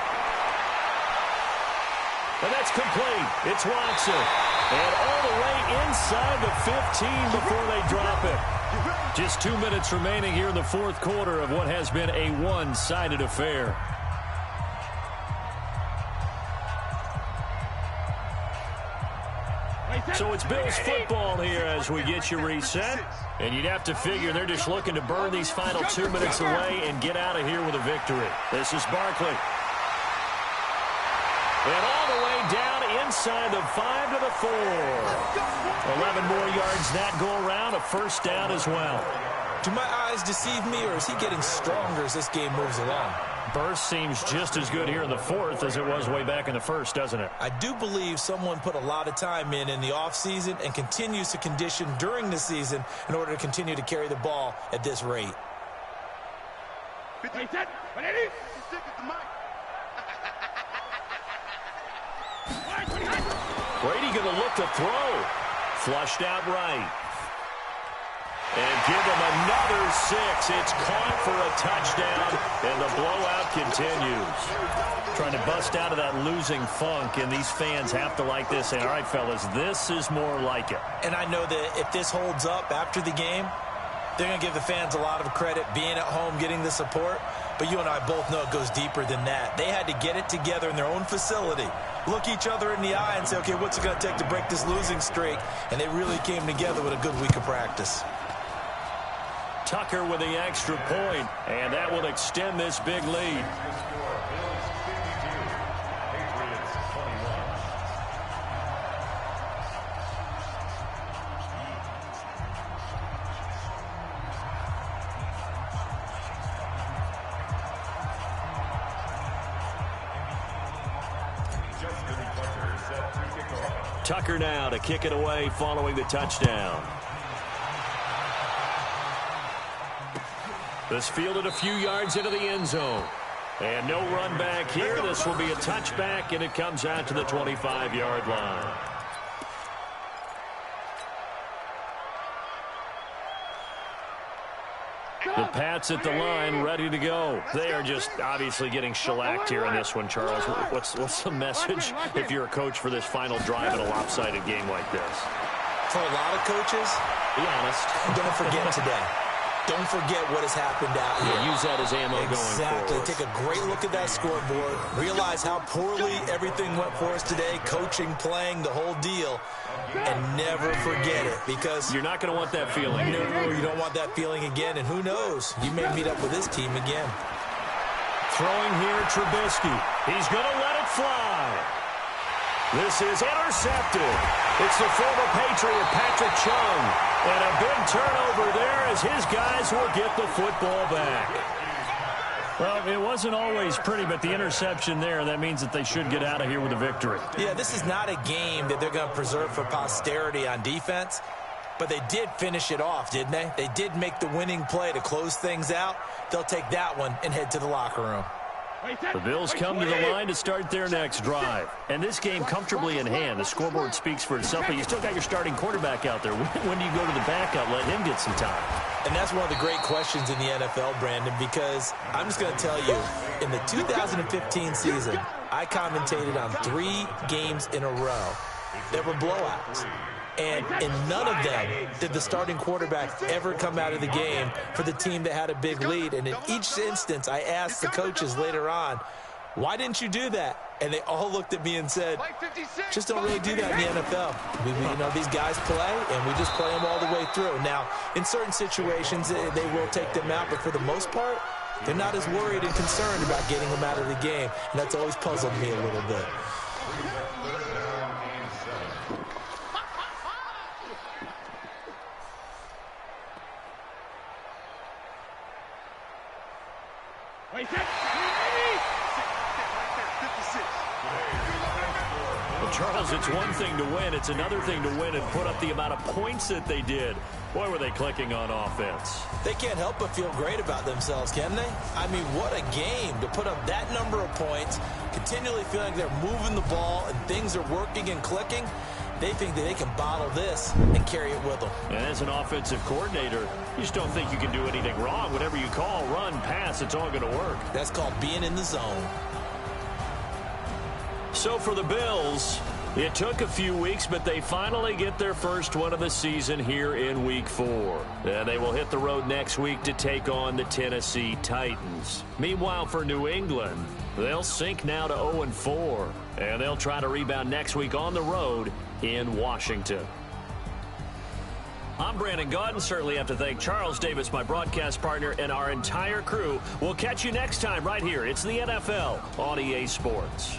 C: And that's complete. It's Watson. And all the way inside the 15 before they drop it. Just 2 minutes remaining here in the 4th quarter of what has been a one-sided affair. So it's Bills football here as we get you reset. And you'd have to figure they're just looking to burn these final 2 minutes away and get out of here with a victory. This is Barkley. And all the way down inside the 5 to the 4. 11 more yards that go around, a first down as well.
F: Do my eyes deceive me, or is he getting stronger as this game moves along?
C: Burst seems just as good here in the fourth as it was way back in the first, doesn't it?
F: I do believe someone put a lot of time in the offseason and continues to condition during the season in order to continue to carry the ball at this rate.
E: Brady
C: going to look to throw. Flushed out right. And give him another 6. It's caught for a touchdown, and the blowout continues. Trying to bust out of that losing funk, and these fans have to like this. And all right, fellas, this is more like it.
F: And I know that if this holds up after the game, they're going to give the fans a lot of credit, being at home, getting the support. But you and I both know it goes deeper than that. They had to get it together in their own facility, look each other in the eye and say, okay, what's it going to take to break this losing streak? And they really came together with a good week of practice.
C: Tucker with the extra point, and that will extend this big lead. Tucker now to kick it away following the touchdown. This fielded a few yards into the end zone. And no run back here. This will be a touchback, and it comes out to the 25-yard line. The Pats at the line, ready to go. They are just obviously getting shellacked here in this one, Charles. What's the message if you're a coach for this final drive in a lopsided game like this?
F: For a lot of coaches,
C: be honest,
F: don't forget today. Don't forget what has happened out here.
C: Use that as ammo going forward.
F: Exactly. Take a great look at that scoreboard. Realize how poorly everything went for us today. Coaching, playing, the whole deal. And never forget it, because
C: you're not going to want that feeling.
F: No, you don't want that feeling again. And who knows? You may meet up with this team again.
C: Throwing here, Trubisky. He's going to let it fly. This is intercepted. It's the former Patriot, Patrick Chung. And a big turnover there as his guys will get the football back. Well, it wasn't always pretty, but the interception there, that means that they should get out of here with a victory.
F: Yeah, this is not a game that they're going to preserve for posterity on defense, but they did finish it off, didn't they? They did make the winning play to close things out. They'll take that one and head to the locker room.
C: The Bills come to the line to start their next drive. And this game comfortably in hand. The scoreboard speaks for itself, but you still got your starting quarterback out there. When do you go to the backup, let him get some time?
F: And that's one of the great questions in the NFL, Brandon, because I'm just going to tell you, in the 2015 season, I commentated on 3 games in a row that were blowouts. And in none of them did the starting quarterback ever come out of the game for the team that had a big lead. And in each instance, I asked the coaches later on, why didn't you do that? And they all looked at me and said, just don't really do that in the NFL. You know, these guys play, and we just play them all the way through. Now, in certain situations, they will take them out, but for the most part, they're not as worried and concerned about getting them out of the game. And that's always puzzled me a little bit.
C: Well, Charles, it's one thing to win. It's another thing to win and put up the amount of points that they did. Boy, were they clicking on offense.
F: They can't help but feel great about themselves, can they? I mean, what a game to put up that number of points, continually feeling they're moving the ball and things are working and clicking. They think that they can bottle this and carry it with them.
C: And as an offensive coordinator, you just don't think you can do anything wrong. Whatever you call, run, pass, it's all going to work.
F: That's called being in the zone.
C: So for the Bills, it took a few weeks, but they finally get their first one of the season here in Week 4. And they will hit the road next week to take on the Tennessee Titans. Meanwhile, for New England, they'll sink now to 0-4. And they'll try to rebound next week on the road in Washington. I'm Brandon Gaudin. Certainly have to thank Charles Davis, my broadcast partner, and our entire crew. We'll catch you next time right here. It's the NFL on EA Sports.